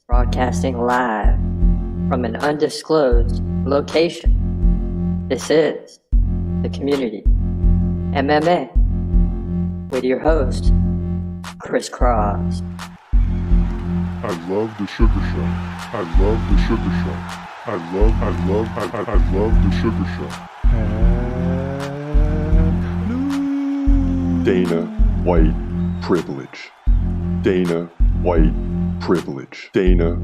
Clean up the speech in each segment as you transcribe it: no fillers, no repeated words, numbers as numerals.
broadcasting live from an undisclosed location. This is the Community MMA with your host, Chris Cross. I love the sugar show. I love the sugar show. I love the sugar show. Dana White privilege. Dana White privilege. Dana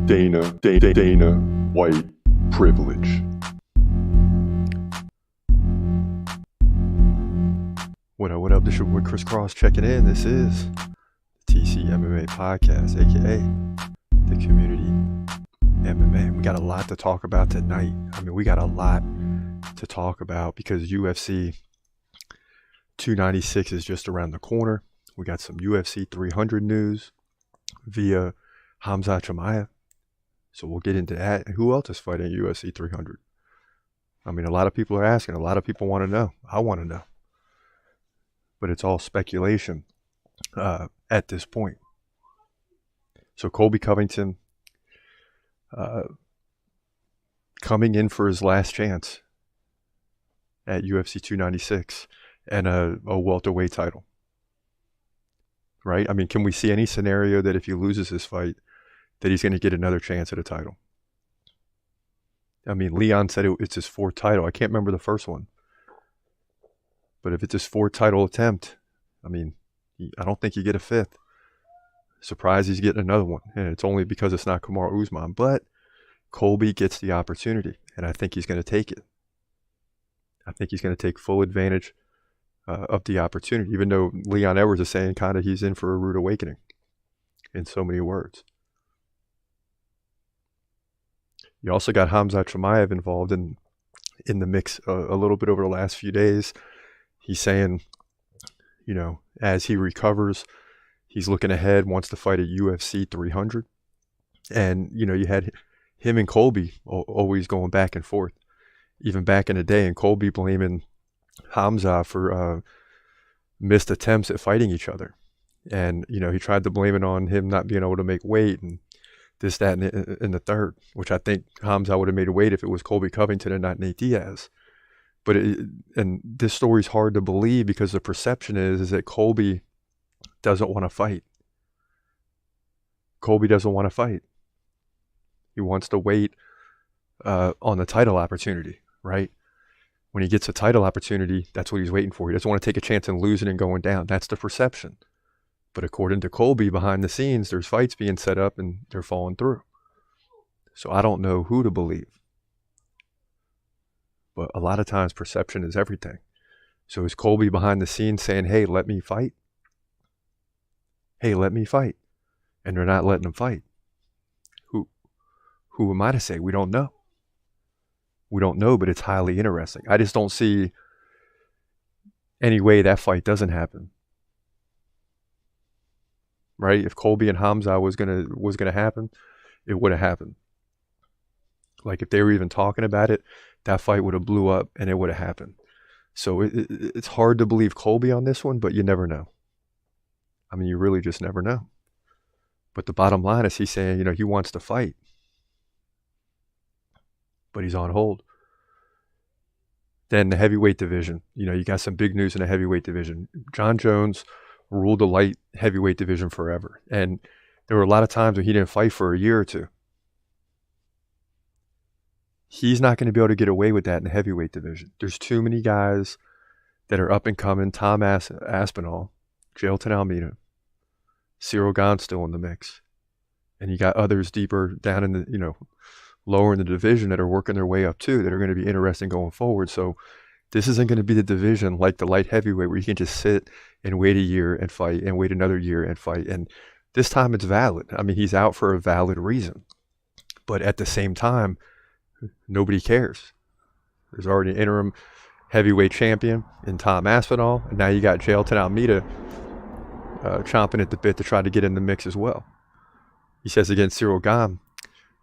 White privilege. What up? This is your boy Chris Cross checking in. This is the TCMMA Podcast, aka the Community MMA. We got a lot to talk about tonight. We got a lot to talk about because UFC 296 is just around the corner. We got some UFC 300 news via Khamzat Chimaev. So we'll get into that. And who else is fighting UFC 300? A lot of people are asking. A lot of people want to know. I want to know. But it's all speculation at this point. So Colby Covington coming in for his last chance at UFC 296 and a welterweight title. Right? Can we see any scenario that if he loses this fight, that he's going to get another chance at a title? Leon said it's his fourth title. I can't remember the first one. But if it's his fourth title attempt, I don't think you get a fifth. Surprised he's getting another one. And it's only because it's not Kamaru Usman. But Colby gets the opportunity. And I think he's going to take it. I think he's going to take full advantage of the opportunity. Even though Leon Edwards is saying kind of he's in for a rude awakening. In so many words. You also got Khamzat Chimaev involved in the mix a little bit over the last few days. He's saying, as he recovers, he's looking ahead, wants to fight at UFC 300. And, you had him and Colby always going back and forth, even back in the day. And Colby blaming Khamzat for missed attempts at fighting each other. And, he tried to blame it on him not being able to make weight and this, that, and the third, which I think Khamzat would have made weight if it was Colby Covington and not Nate Diaz. But and this story's hard to believe because the perception is that Colby doesn't want to fight. Colby doesn't want to fight. He wants to wait on the title opportunity, right? When he gets a title opportunity, that's what he's waiting for. He doesn't want to take a chance in losing and going down. That's the perception. But according to Colby, behind the scenes, there's fights being set up and they're falling through. So I don't know who to believe. But a lot of times perception is everything. So is Colby behind the scenes saying, hey, let me fight? Hey, let me fight. And they're not letting him fight. Who am I to say? We don't know. We don't know, but it's highly interesting. I just don't see any way that fight doesn't happen. Right? If Colby and Khamzat was gonna happen, it would have happened. Like if they were even talking about it, that fight would have blew up and it would have happened. So it's hard to believe Colby on this one, but you never know. You really just never know. But the bottom line is he's saying, he wants to fight. But he's on hold. Then the heavyweight division. You got some big news in the heavyweight division. John Jones ruled the light heavyweight division forever. And there were a lot of times when he didn't fight for a year or two. He's not going to be able to get away with that in the heavyweight division. There's too many guys that are up and coming. Tom Aspinall, Jailton Almeida, Cyril Gane's still in the mix. And you got others deeper down in the, lower in the division that are working their way up too, that are going to be interesting going forward. So this isn't going to be the division like the light heavyweight where you can just sit and wait a year and fight and wait another year and fight. And this time it's valid. He's out for a valid reason. But at the same time, nobody cares. There's already an interim heavyweight champion in Tom Aspinall, and now you got Jailton Almeida chomping at the bit to try to get in the mix as well. He says against Cyril Gane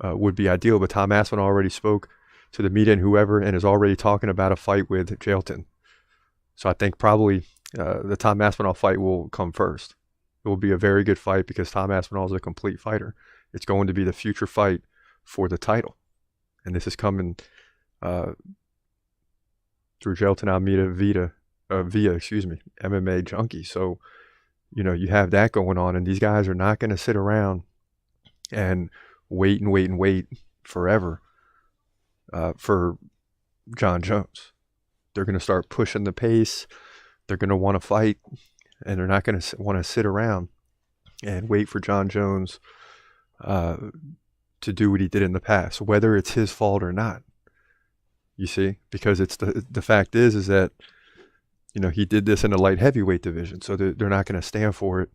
would be ideal, but Tom Aspinall already spoke to the media and whoever and is already talking about a fight with Jailton. So I think probably the Tom Aspinall fight will come first. It will be a very good fight because Tom Aspinall is a complete fighter. It's going to be the future fight for the title. And this is coming through Gelton Almeida via MMA Junkie. So, you have that going on, and these guys are not going to sit around and wait forever for John Jones. They're going to start pushing the pace. They're going to want to fight, and they're not going to want to sit around and wait for John Jones to do what he did in the past, whether it's his fault or not. You see, because it's the fact is that he did this in the light heavyweight division, so they're not going to stand for it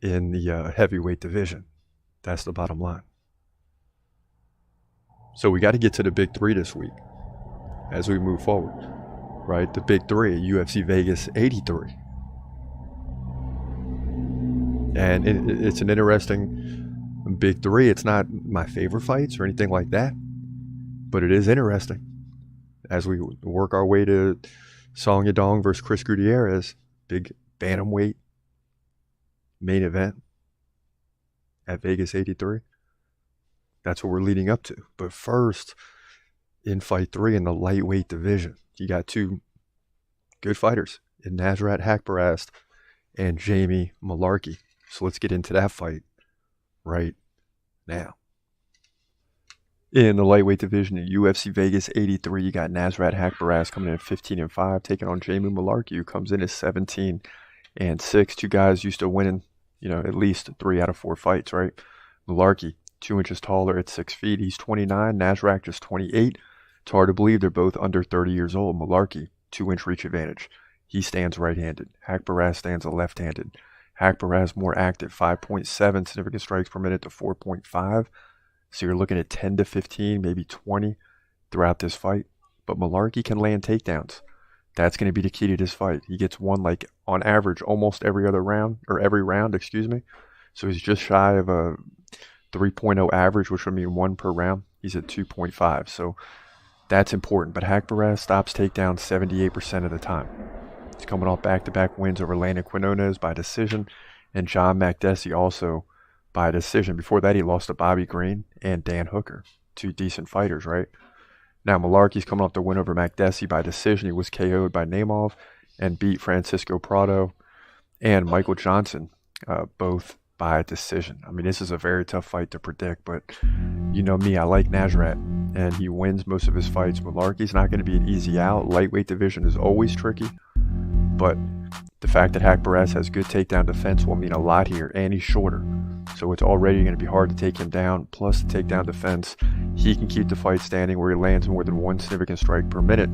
in the heavyweight division. That's the bottom line. So we got to get to the big three this week as we move forward, right? The big three, UFC Vegas 83. And it's an interesting big three. It's not my favorite fights or anything like that, but it is interesting as we work our way to Song Yadong versus Chris Gutierrez, big bantamweight main event at Vegas 83. That's what we're leading up to. But first, in fight three in the lightweight division, you got two good fighters in Nasrat Haqparast and Jamie Mullarkey. So let's get into that fight right now. In the lightweight division at UFC Vegas 83, you got Nasrat Haqparast coming in at 15-5, taking on Jamie Mullarkey, who comes in at 17-6. Two guys used to winning, at least 3 out of 4 fights, right? Mullarkey, 2 inches taller at 6 feet. He's 29. Nasrat just 28. It's hard to believe they're both under 30 years old. Mullarkey, 2-inch reach advantage. He stands right-handed. Haqparast stands left-handed. Haqparast more active, 5.7 significant strikes per minute to 4.5. So you're looking at 10 to 15, maybe 20 throughout this fight. But Mullarkey can land takedowns. That's going to be the key to this fight. He gets one, on average, almost every round. So he's just shy of a 3.0 average, which would mean 1 per round. He's at 2.5. So that's important. But Haqparast stops takedowns 78% of the time. He's coming off back-to-back wins over Landon Quinones by decision, and John Makdessi also by decision. Before that, he lost to Bobby Green and Dan Hooker, 2 decent fighters, right? Now, Mullarkey's coming off the win over Makdessi by decision. He was KO'd by Nemov and beat Francisco Prado and Michael Johnson, both by decision. I mean, this is a very tough fight to predict, but you know me, I like Nasrat, and he wins most of his fights. Mullarkey's not going to be an easy out. Lightweight division is always tricky, but the fact that Haqparast has good takedown defense will mean a lot here, and he's shorter. So it's already going to be hard to take him down. Plus the takedown defense, he can keep the fight standing where he lands more than 1 significant strike per minute.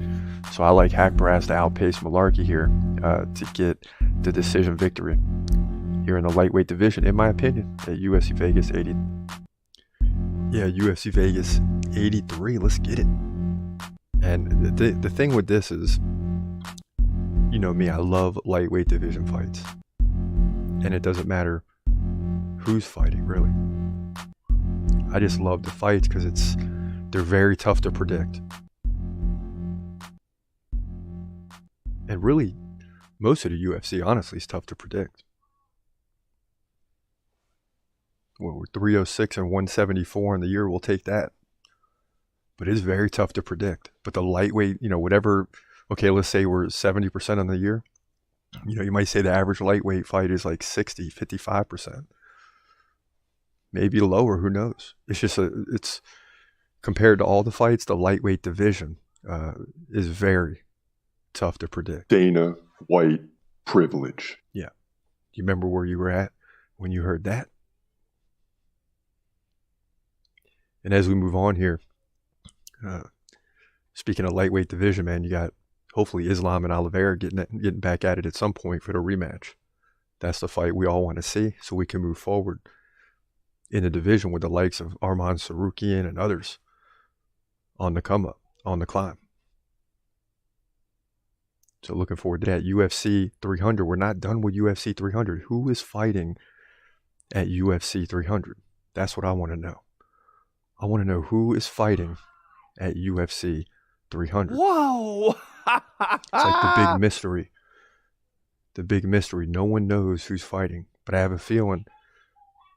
So I like Haqparast to outpace Mullarkey here to get the decision victory here in the lightweight division, in my opinion, at UFC Vegas 80. Yeah, UFC Vegas 83. Let's get it. And the thing with this is, you know me, I love lightweight division fights. And it doesn't matter who's fighting, really. I just love the fights because they're very tough to predict. And really, most of the UFC, honestly, is tough to predict. Well, we're 306 and 174 in the year, we'll take that. But it's very tough to predict. But the lightweight, whatever, okay, let's say we're 70% on the year. You might say the average lightweight fight is like 60, 55%. Maybe lower, who knows? It's just it's compared to all the fights, the lightweight division is very tough to predict. Dana White privilege. Yeah. Do you remember where you were at when you heard that? And as we move on here, speaking of lightweight division, man, you got hopefully Islam and Oliveira getting back at it at some point for the rematch. That's the fight we all want to see, so we can move forward in the division with the likes of Arman Sarukian and others on the come up, on the climb. So looking forward to that. UFC 300. We're not done with UFC 300. Who is fighting at UFC 300? That's what I want to know. I want to know who is fighting at UFC 300. Whoa! It's like the big mystery. The big mystery. No one knows who's fighting, but I have a feeling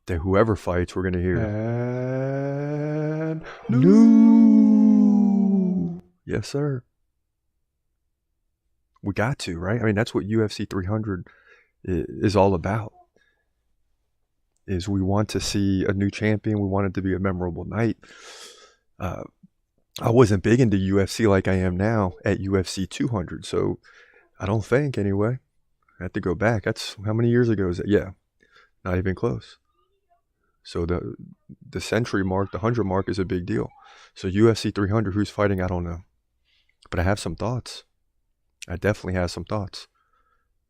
that whoever fights, we're going to hear. And New. Yes, sir. We got to, right? I mean, that's what UFC 300 is all about. Is we want to see a new champion. We want it to be a memorable night. I wasn't big into UFC like I am now at UFC 200, so I don't think, anyway. I have to go back. That's how many years ago is it? Yeah, not even close. So the century mark, the 100 mark is a big deal. So UFC 300, who's fighting, I don't know. But I have some thoughts. I definitely have some thoughts.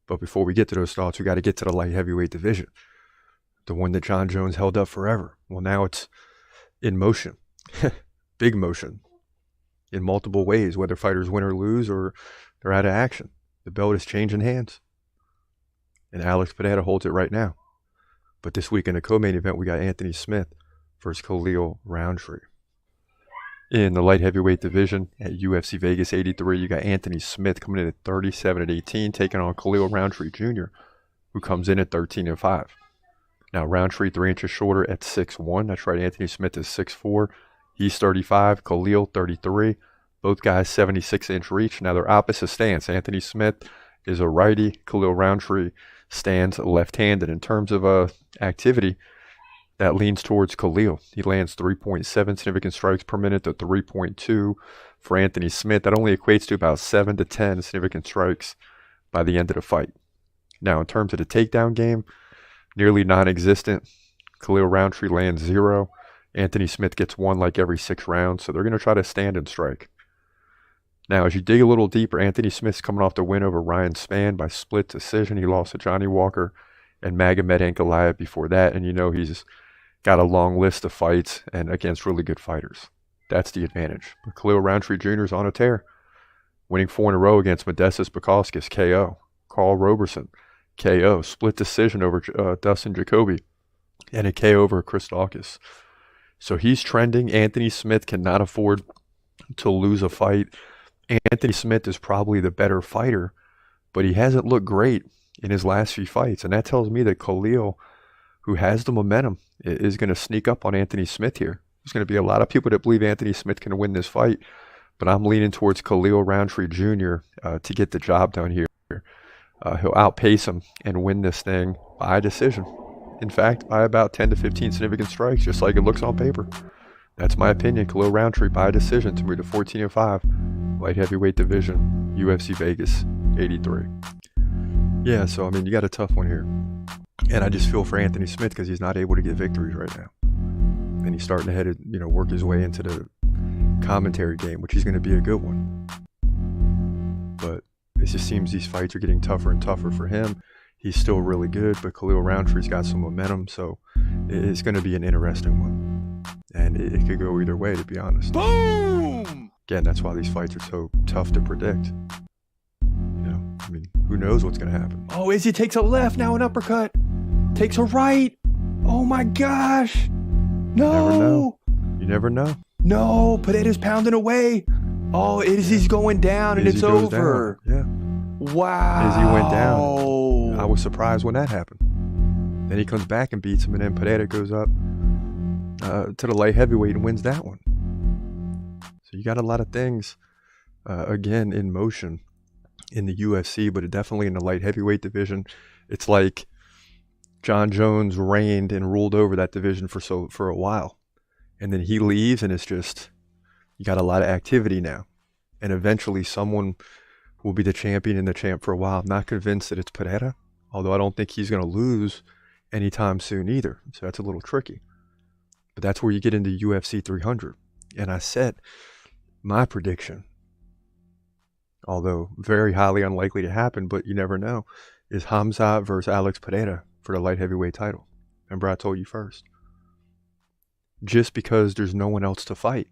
But before we get to those thoughts, we got to get to the light heavyweight division. The one that Jon Jones held up forever. Well, now it's in motion. Big motion. In multiple ways, whether fighters win or lose or they're out of action. The belt is changing hands. And Alex Pereira holds it right now. But this week in the co-main event, we got Anthony Smith versus Khalil Roundtree. In the light heavyweight division at UFC Vegas 83, you got Anthony Smith coming in at 37-18, taking on Khalil Roundtree Jr., who comes in at 13-5. Now, Roundtree 3 inches shorter at 6'1". That's right, Anthony Smith is 6'4". He's 35, Khalil 33. Both guys 76-inch reach. Now, they're opposite stance. Anthony Smith is a righty. Khalil Roundtree stands left-handed. In terms of activity, that leans towards Khalil. He lands 3.7 significant strikes per minute to 3.2 for Anthony Smith. That only equates to about 7 to 10 significant strikes by the end of the fight. Now, in terms of the takedown game, nearly non-existent. Khalil Roundtree lands 0. Anthony Smith gets 1 like every 6 rounds, so they're going to try to stand and strike. Now, as you dig a little deeper, Anthony Smith's coming off the win over Ryan Spann by split decision. He lost to Johnny Walker and Magomed Ankalaev before that, and you know he's got a long list of fights and against really good fighters. That's the advantage. But Khalil Roundtree Jr. is on a tear, winning 4 in a row against Modestas Bukauskas, KO. Carl Roberson, KO. Split decision over Dustin Jacoby, and a KO over Chris Daukaus. So he's trending. Anthony Smith cannot afford to lose a fight. Anthony Smith is probably the better fighter, but he hasn't looked great in his last few fights. And that tells me that Khalil, who has the momentum, is going to sneak up on Anthony Smith here. There's going to be a lot of people that believe Anthony Smith can win this fight, but I'm leaning towards Khalil Roundtree Jr. To get the job done here. He'll outpace him and win this thing by decision. In fact, by about 10 to 15 significant strikes, just like it looks on paper. That's my opinion. Khalil Roundtree by decision to move to 14-5. Light heavyweight division, UFC Vegas 83. Yeah, so I mean, you got a tough one here. And I just feel for Anthony Smith because he's not able to get victories right now. And he's starting to work his way into the commentary game, which is going to be a good one. But it just seems these fights are getting tougher and tougher for him. He's still really good, but Khalil Roundtree's got some momentum, so it's going to be an interesting one. And it could go either way, to be honest. boom! Again, that's why these fights are so tough to predict. I mean, who knows what's going to happen? Oh, Izzy takes a left, now an uppercut. Takes a right. Oh my gosh. No. You never know. No, Pereira's pounding away. Oh, Izzy's going down and Izzy it's over. Down. Yeah. Wow. Izzy went down. I was surprised when that happened. Then he comes back and beats him, and then Pereira goes up to the light heavyweight and wins that one. So you got a lot of things, again, in motion in the UFC, but definitely in the light heavyweight division. It's like Jon Jones reigned and ruled over that division for a while. And then he leaves, and it's just, you got a lot of activity now. And eventually someone will be the champion and the champ for a while. I'm not convinced that it's Pereira, although I don't think he's going to lose anytime soon either. So that's a little tricky. But that's where you get into UFC 300. And I set my prediction, although very highly unlikely to happen, but you never know, is Khamzat versus Alex Pereira for the light heavyweight title. Remember I told you first. Just because there's no one else to fight.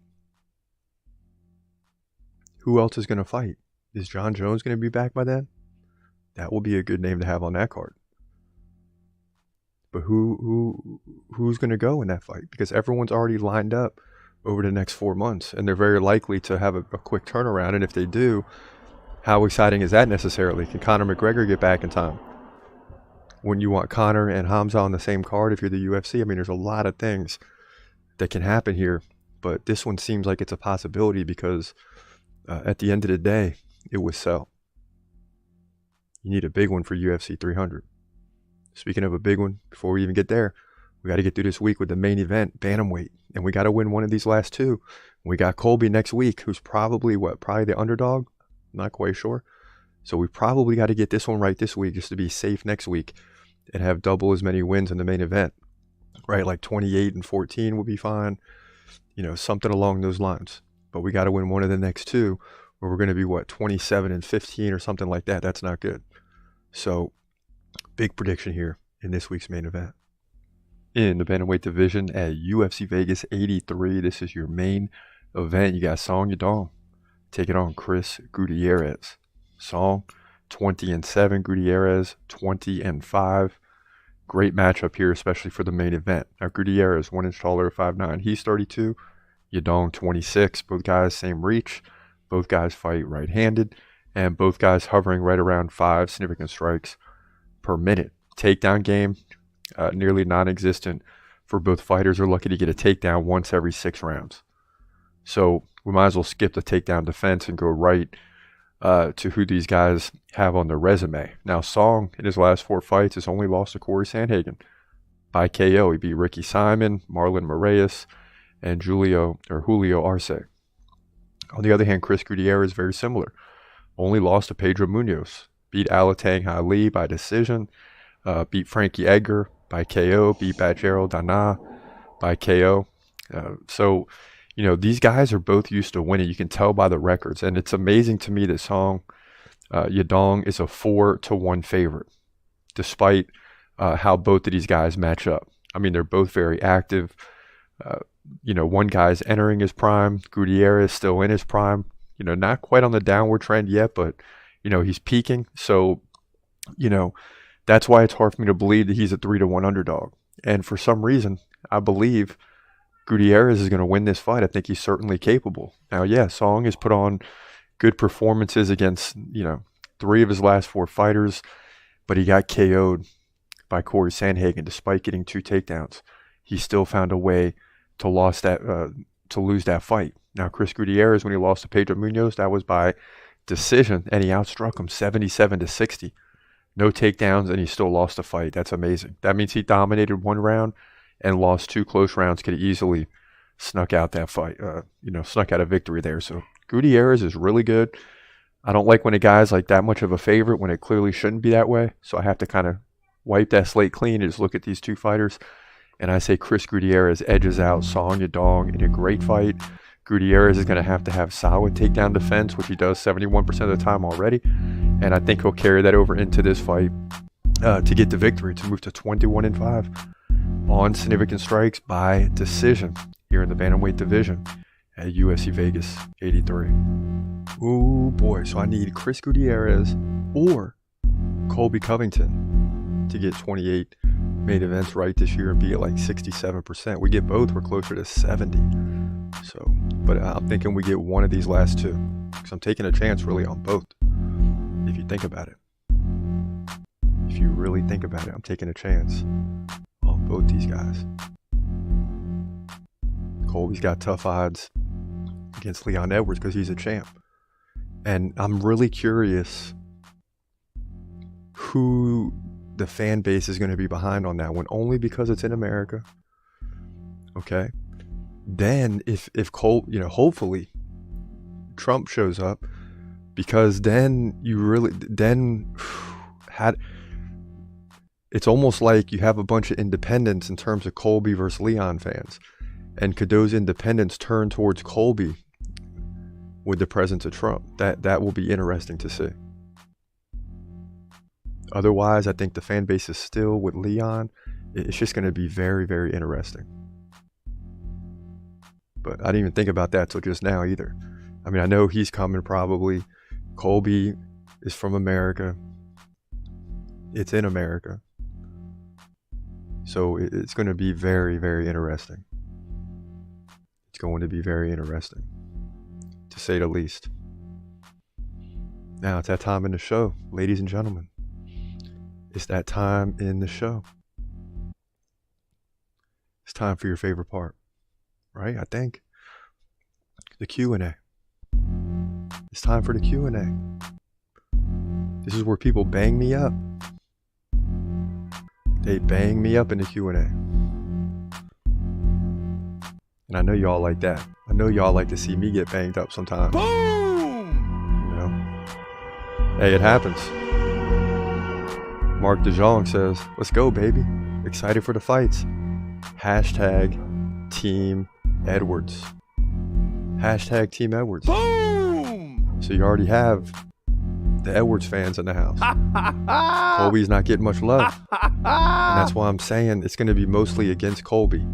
Who else is going to fight? Is Jon Jones going to be back by then? That will be a good name to have on that card. But who's going to go in that fight? Because everyone's already lined up over the next 4 months, and they're very likely to have a quick turnaround. And if they do, how exciting is that necessarily? Can Conor McGregor get back in time? Wouldn't you want Conor and Khamzat on the same card if you're the UFC? I mean, there's a lot of things that can happen here, but this one seems like it's a possibility because at the end of the day, it would sell. You need a big one for UFC 300. Speaking of a big one, before we even get there, we got to get through this week with the main event, bantamweight, and we got to win one of these last two. We got Colby next week, who's probably the underdog? Not quite sure. So we probably got to get this one right this week just to be safe next week and have double as many wins in the main event, right? Like 28-14 will be fine, something along those lines. But we got to win one of the next two, where we're going to be 27-15 or something like that. That's not good. So big prediction here in this week's main event. In the bantamweight division at UFC Vegas 83, this is your main event. You got Song Yadong taking on Chris Gutierrez. Song 20-7, Gutierrez 20-5. Great matchup here, especially for the main event. Now Gutierrez 1 inch taller, 5'9". He's 32. Yadong 26. Both guys same reach. Both guys fight right-handed, and both guys hovering right around 5 significant strikes per minute. Takedown game, nearly non-existent for both fighters. Are lucky to get a takedown once every 6 rounds. So we might as well skip the takedown defense and go right to who these guys have on their resume. Now Song, in his last 4 fights, has only lost to Corey Sandhagen by KO. He beat Ricky Simon, Marlon Moraes, and Julio Arce. On the other hand, Chris Gutierrez is very similar. Only lost to Pedro Munoz. Beat Alatang Ali by decision. Beat Frankie Edgar by KO. Beat Badgero Dana by KO. So, these guys are both used to winning. You can tell by the records. And it's amazing to me that Song Yadong is a 4-1 favorite, despite how both of these guys match up. I mean, they're both very active. One guy's entering his prime. Gutierrez still in his prime. Not quite on the downward trend yet, but, he's peaking. So, that's why it's hard for me to believe that he's a 3-1 underdog. And for some reason, I believe Gutierrez is going to win this fight. I think he's certainly capable. Now, yeah, Song has put on good performances against, 3 of his last 4 fighters, but he got KO'd by Corey Sandhagen despite getting 2 takedowns. He still found a way to lose that fight. Now, Chris Gutierrez, when he lost to Pedro Munoz, that was by decision, and he outstruck him 77-60. No takedowns, and he still lost the fight. That's amazing. That means he dominated 1 round and lost 2 close rounds. Could have easily snuck out that fight, snuck out a victory there. So Gutierrez is really good. I don't like when a guy's like that much of a favorite when it clearly shouldn't be that way. So I have to kind of wipe that slate clean and just look at these 2 fighters. And I say Chris Gutierrez edges out Song Yadong in a great fight. Gutierrez is going to have solid takedown defense, which he does 71% of the time already. And I think he'll carry that over into this fight to get the victory, to move to 21-5 on significant strikes by decision here in the bantamweight division at UFC Vegas 83. Ooh, boy. So I need Chris Gutierrez or Colby Covington to get 28 main events right this year and be at like 67%. We get both, we're closer to 70. So, but I'm thinking we get one of these last 2, because I'm taking a chance really on both. If you think about it, if you really think about it, I'm taking a chance on both these guys. Colby's got tough odds against Leon Edwards because he's a champ, and I'm really curious who the fan base is going to be behind on that one, only because it's in America. Okay. Then if Cole, hopefully Trump shows up, because then it's almost like you have a bunch of independents in terms of Colby versus Leon fans. And could those independents turn towards Colby with the presence of Trump? That will be interesting to see. Otherwise, I think the fan base is still with Leon. It's just going to be very, very interesting. But I didn't even think about that till just now either. I mean, I know he's coming probably. Colby is from America. It's in America. So it's going to be very, very interesting. It's going to be very interesting, to say the least. Now it's that time in the show, ladies and gentlemen. It's that time in the show. It's time for your favorite part, right? I think the Q&A. It's time for the Q&A. This is where people bang me up. They bang me up in the Q&A. And I know y'all like that. I know y'all like to see me get banged up sometimes. Boom! You know? Hey, it happens. Mark DeJong says, let's go, baby. Excited for the fights. Hashtag Team Edwards. Hashtag Team Edwards. Boom! So you already have the Edwards fans in the house. Colby's not getting much love. And that's why I'm saying it's going to be mostly against Colby.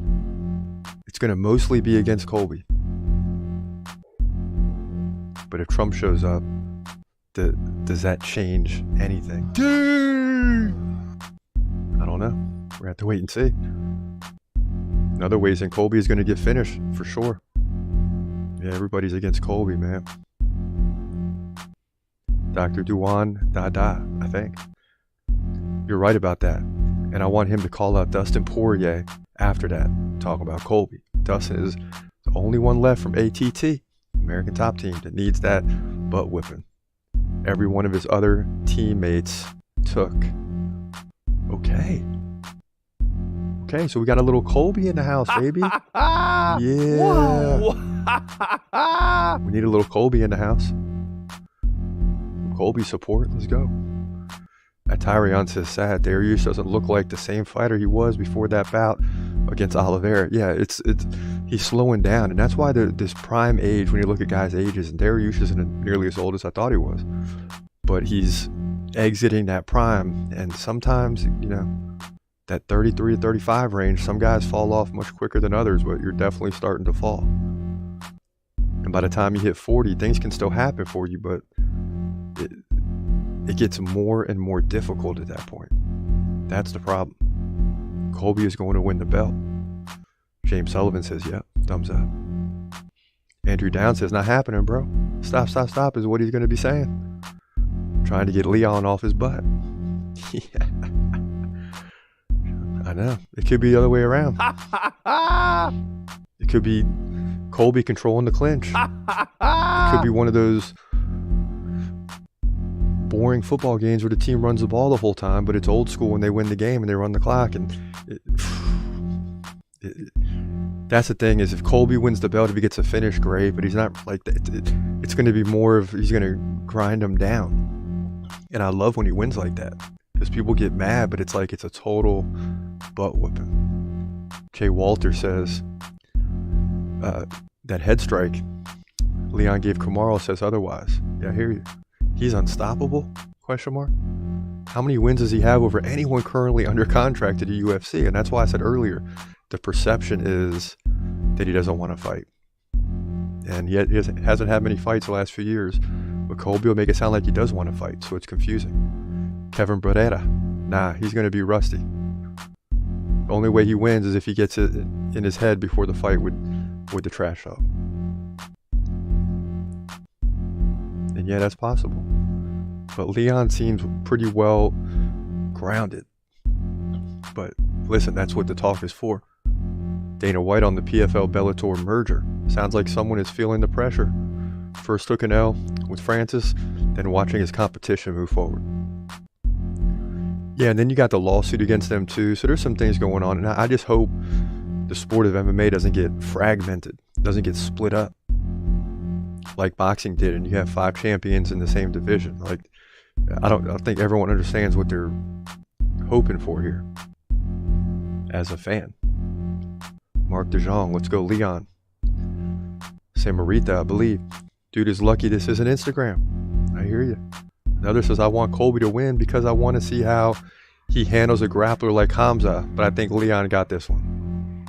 It's going to mostly be against Colby. But if Trump shows up, does that change anything? I don't know. We're going to have to wait and see. In other ways, and Colby is going to get finished for sure. Yeah, everybody's against Colby, man. Dr. Duan Dada, I think. You're right about that. And I want him to call out Dustin Poirier after that, talking about Colby. Dustin is the only one left from ATT, American Top Team, that needs that butt whipping. Every one of his other teammates took. Okay, so we got a little Colby in the house, baby. Yeah. We need a little Colby in the house. Colby support, let's go. Tyrion says, sad, Darius doesn't look like the same fighter he was before that bout against Oliveira. Yeah, he's slowing down, and that's why this prime age, when you look at guys' ages, and Darius isn't nearly as old as I thought he was, but he's exiting that prime, and sometimes, that 33 to 35 range, some guys fall off much quicker than others, but you're definitely starting to fall. And by the time you hit 40, things can still happen for you, but it gets more and more difficult at that point. That's the problem. Colby is going to win the belt. James Sullivan says, yep, thumbs up. Andrew Down says, not happening, bro. Stop is what he's going to be saying. Trying to get Leon off his butt. Yeah. I know. It could be the other way around. It could be Colby controlling the clinch. It could be one of those boring football games where the team runs the ball the whole time, but it's old school when they win the game and they run the clock. And that's the thing, is if Colby wins the belt, if he gets a finish, great, but he's not like that. It's going to be more of, he's going to grind them down. And I love when he wins like that, because people get mad, but it's like it's a total butt whooping. Jay Walter says that head strike Leon gave Kamaru says otherwise. Yeah, I hear you. He's unstoppable? ? How many wins does he have over anyone currently under contract at the UFC? And that's why I said earlier, the perception is that he doesn't want to fight. And he hasn't had many fights the last few years. But Colby will make it sound like he does want to fight, so it's confusing. Kevin Barrera, nah, he's going to be rusty. The only way he wins is if he gets it in his head before the fight with the trash talk. And yeah, that's possible. But Leon seems pretty well grounded. But listen, that's what the talk is for. Dana White on the PFL Bellator merger. Sounds like someone is feeling the pressure. First took an L with Francis, then watching his competition move forward. Yeah, and then you got the lawsuit against them too. So there's some things going on. And I just hope the sport of MMA doesn't get fragmented, doesn't get split up like boxing did, and you have 5 champions in the same division. Like, I don't think everyone understands what they're hoping for here as a fan. Mark DeJong, let's go Leon. Samarita, I believe. Dude is lucky this isn't Instagram. I hear you. Another says, I want Colby to win because I want to see how he handles a grappler like Khamzat, but I think Leon got this one.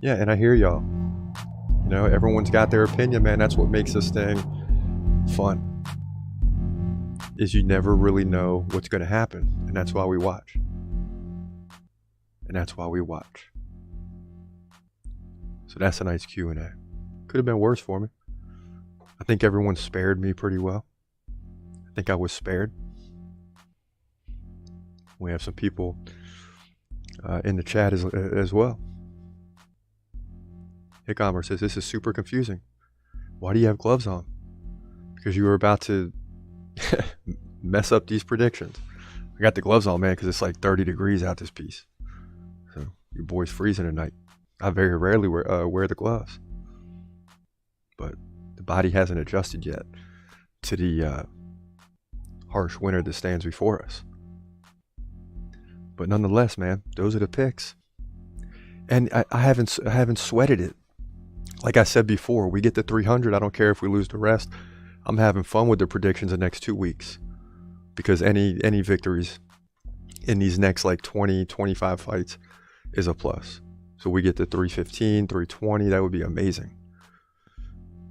Yeah, and I hear y'all. Everyone's got their opinion, man. That's what makes this thing fun, is you never really know what's going to happen. And that's why we watch. So that's a nice Q&A. Could have been worse for me. I think everyone spared me pretty well. I think I was spared. We have some people in the chat as well. Hickomer says, this is super confusing. Why do you have gloves on? Because you were about to mess up these predictions. I got the gloves on, man, because it's like 30 degrees out this piece. So your boy's freezing tonight. I very rarely wear the gloves. But the body hasn't adjusted yet to the harsh winter that stands before us. But nonetheless, man, those are the picks. And I haven't sweated it. Like I said before, we get to 300. I don't care if we lose the rest. I'm having fun with the predictions the next 2 weeks. Because any victories in these next like 20, 25 fights is a plus. So we get to 315, 320. That would be amazing.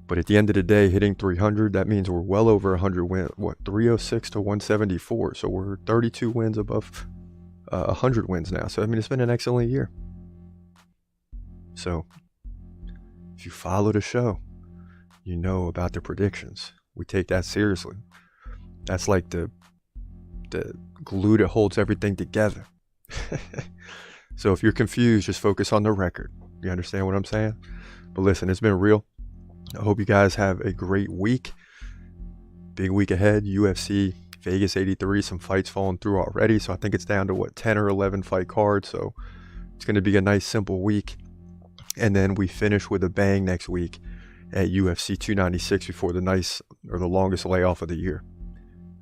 But at the end of the day, hitting 300, that means we're well over 100 wins. What, 306 to 174. So we're 32 wins above 100 wins now. So, I mean, it's been an excellent year. So if you follow the show, you know about the predictions. We take that seriously. That's like the glue that holds everything together. So if you're confused, just focus on the record. You understand what I'm saying? But listen, it's been real. I hope you guys have a great week. Big week ahead. UFC Vegas 83. Some fights falling through already. So I think it's down to 10 or 11 fight cards. So it's going to be a nice simple week. And then we finish with a bang next week at UFC 296 before the longest layoff of the year.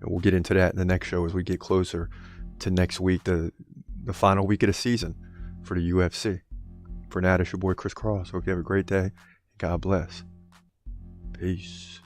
And we'll get into that in the next show as we get closer to next week, the final week of the season for the UFC. For now, it's your boy Chris Cross. Hope you have a great day. God bless. Peace.